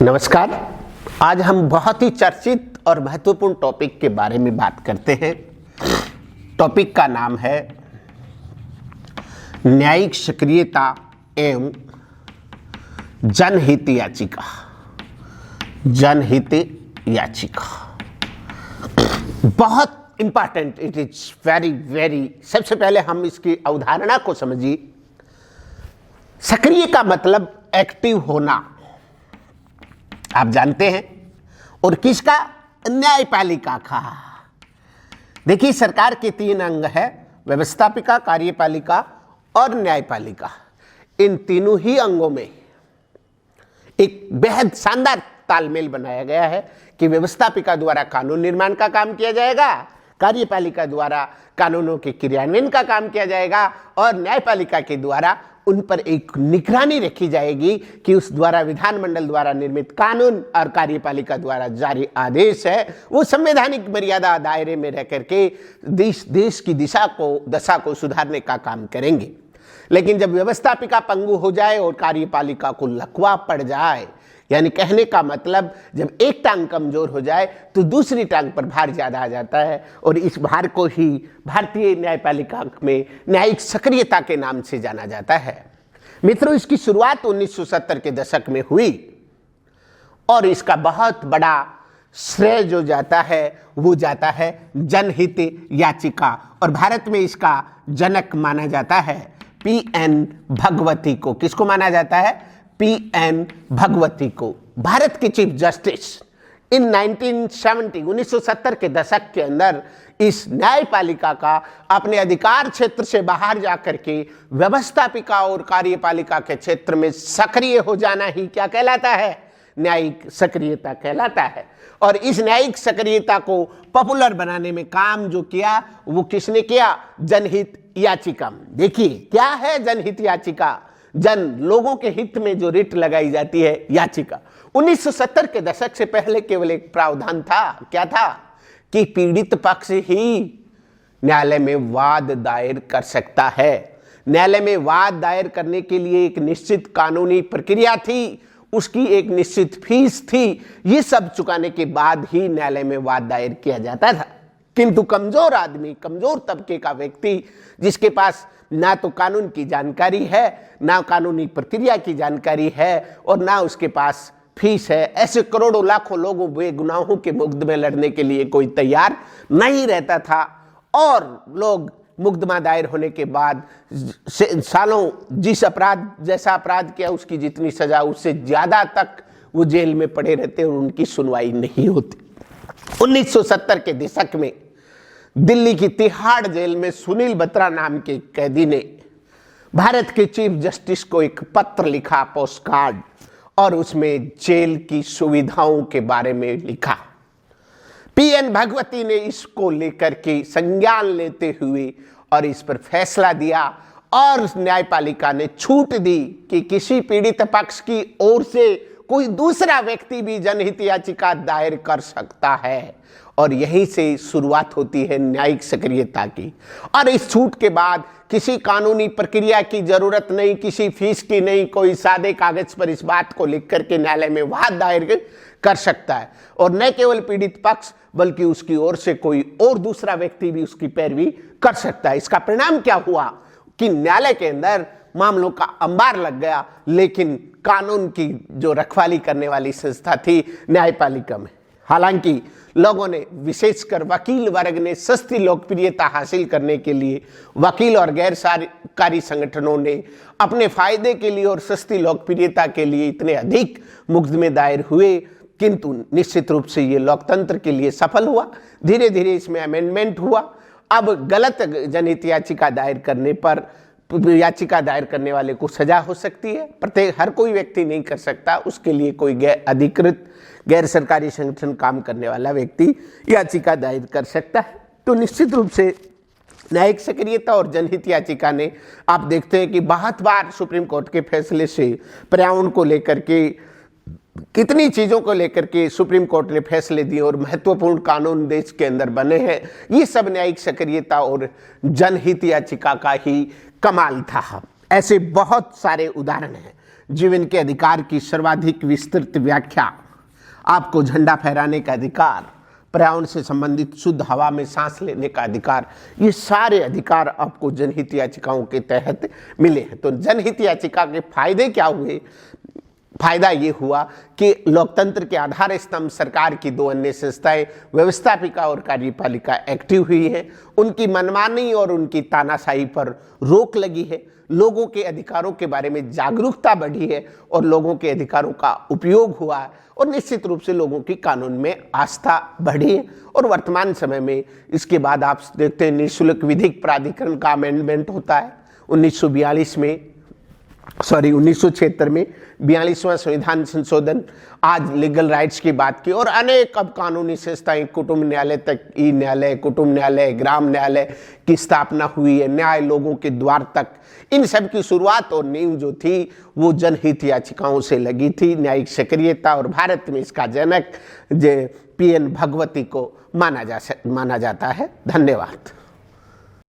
नमस्कार। आज हम बहुत ही चर्चित और महत्वपूर्ण टॉपिक के बारे में बात करते हैं। टॉपिक का नाम है न्यायिक सक्रियता एवं जनहित याचिका। जनहित याचिका बहुत इंपॉर्टेंट, इट इज वेरी। सबसे पहले हम इसकी अवधारणा को समझिए। सक्रिय का मतलब एक्टिव होना, आप जानते हैं। और किसका? न्यायपालिका का। देखिए, सरकार के 3 अंग है, व्यवस्थापिका, कार्यपालिका और न्यायपालिका। इन तीनों ही अंगों में एक बेहद शानदार तालमेल बनाया गया है कि व्यवस्थापिका द्वारा कानून निर्माण का काम किया जाएगा, कार्यपालिका द्वारा कानूनों के क्रियान्वयन का काम किया जाएगा और न्यायपालिका के द्वारा उन पर एक निगरानी रखी जाएगी कि उस द्वारा विधानमंडल द्वारा निर्मित कानून और कार्यपालिका द्वारा जारी आदेश है वो संवैधानिक मर्यादा दायरे में रह करके देश की दशा को सुधारने का काम करेंगे। लेकिन जब व्यवस्थापिका पंगु हो जाए और कार्यपालिका को लकवा पड़ जाए, यानी कहने का मतलब जब एक टांग कमजोर हो जाए तो दूसरी टांग पर भार ज्यादा आ जाता है और इस भार को ही भारतीय न्यायपालिका में न्यायिक सक्रियता के नाम से जाना जाता है। मित्रों, इसकी शुरुआत 1970 के दशक में हुई और इसका बहुत बड़ा श्रेय जो जाता है वो जाता है जनहित याचिका और भारत में इसका जनक माना जाता है पीएन भगवती को। किसको माना जाता है? पीएन भगवती को। भारत के चीफ जस्टिस इन 1970 के दशक के अंदर इस न्यायपालिका का अपने अधिकार क्षेत्र से बाहर जाकर के व्यवस्थापिका और कार्यपालिका के क्षेत्र में सक्रिय हो जाना ही क्या कहलाता है? न्यायिक सक्रियता कहलाता है। और इस न्यायिक सक्रियता को पॉपुलर बनाने में काम जो किया वो किसने किया? जनहित याचिका। देखिए, क्या है जनहित याचिका? लोगों के हित में जो रिट लगाई जाती है याचिका। 1970 के दशक से पहले केवल एक प्रावधान था। क्या था? कि पीड़ित पक्ष ही न्यायालय में वाद दायर कर सकता है। न्यायालय में वाद दायर करने के लिए एक निश्चित कानूनी प्रक्रिया थी, उसकी एक निश्चित फीस थी। ये सब चुकाने के बाद ही न्यायालय में वाद दायर किया जाता था। किंतु कमजोर आदमी, कमजोर तबके का व्यक्ति जिसके पास ना तो कानून की जानकारी है, ना कानूनी प्रक्रिया की जानकारी है और ना उसके पास फीस है, ऐसे करोड़ों लाखों लोगों बेगुनाहों के मुकदमे लड़ने के लिए कोई तैयार नहीं रहता था। और लोग मुकदमा दायर होने के बाद सालों जिस अपराध जैसा अपराध किया उसकी जितनी सजा उससे ज्यादा तक वो जेल में पड़े रहते और उनकी सुनवाई नहीं होती। 1970 के दशक में दिल्ली की तिहाड़ जेल में सुनील बत्रा नाम के कैदी ने भारत के चीफ जस्टिस को एक पत्र लिखा, पोस्टकार्ड, और उसमें जेल की सुविधाओं के बारे में लिखा। पीएन भगवती ने इसको लेकर के संज्ञान लेते हुए और इस पर फैसला दिया और न्यायपालिका ने छूट दी कि किसी पीड़ित पक्ष की ओर से कोई दूसरा व्यक्ति भी जनहित याचिका दायर कर सकता है। और यहीं से शुरुआत होती है न्यायिक सक्रियता की। और इस छूट के बाद किसी कानूनी प्रक्रिया की जरूरत नहीं, किसी फीस की नहीं, कोई सादे कागज पर इस बात को लिख करके न्यायालय में वाद दायर कर सकता है। और न केवल पीड़ित पक्ष बल्कि उसकी ओर से कोई और दूसरा व्यक्ति भी उसकी पैरवी कर सकता है। इसका परिणाम क्या हुआ कि न्यायालय के अंदर मामलों का अंबार लग गया, लेकिन कानून की जो रखवाली करने वाली संस्था थी न्यायपालिका में। हालांकि लोगों ने, विशेषकर वकील वर्ग ने सस्ती लोकप्रियता हासिल करने के लिए वकील और गैर सरकारी संगठनों ने अपने फायदे के लिए और सस्ती लोकप्रियता के लिए इतने अधिक मुकदमे दायर हुए, किंतु निश्चित रूप से ये लोकतंत्र के लिए सफल हुआ। धीरे धीरे इसमें अमेंडमेंट हुआ। अब गलत जनहित याचिका दायर करने पर याचिका दायर करने वाले को सजा हो सकती है। प्रत्येक हर कोई व्यक्ति नहीं कर सकता, उसके लिए कोई अधिकृत गैर सरकारी संगठन काम करने वाला व्यक्ति याचिका दायर कर सकता है। तो निश्चित रूप से न्यायिक सक्रियता और जनहित याचिका ने, आप देखते हैं कि बहुत बार सुप्रीम कोर्ट के फैसले से पर्यावरण को लेकर के, कितनी चीज़ों को लेकर के सुप्रीम कोर्ट ने फैसले दिए और महत्वपूर्ण कानून देश के अंदर बने हैं। ये सब न्यायिक सक्रियता और जनहित याचिका का ही कमाल था। ऐसे बहुत सारे उदाहरण हैं। जीवन के अधिकार की सर्वाधिक विस्तृत व्याख्या, आपको झंडा फहराने का अधिकार, पर्यावरण से संबंधित शुद्ध हवा में सांस लेने का अधिकार, ये सारे अधिकार आपको जनहित याचिकाओं के तहत मिले हैं। तो जनहित याचिका के फायदे क्या हुए? फायदा ये हुआ कि लोकतंत्र के आधार स्तंभ सरकार की दो अन्य संस्थाएं व्यवस्थापिका और कार्यपालिका एक्टिव हुई है, उनकी मनमानी और उनकी तानाशाही पर रोक लगी है, लोगों के अधिकारों के बारे में जागरूकता बढ़ी है और लोगों के अधिकारों का उपयोग हुआ है और निश्चित रूप से लोगों की कानून में आस्था बढ़ी है। और वर्तमान समय में इसके बाद आप देखते हैं निःशुल्क विधिक प्राधिकरण का अमेंडमेंट होता है 1976 में 42वां संविधान संशोधन, आज लीगल राइट्स की बात की और अनेक अब कानूनी संस्थाएं कुटुंब न्यायालय तक, ई न्यायालय, कुटुंब न्यायालय, ग्राम न्यायालय की स्थापना हुई है, न्याय लोगों के द्वार तक। इन सब की शुरुआत और नींव जो थी वो जनहित याचिकाओं से लगी थी, न्यायिक सक्रियता, और भारत में इसका जनक PN भगवती को माना जाता है। धन्यवाद।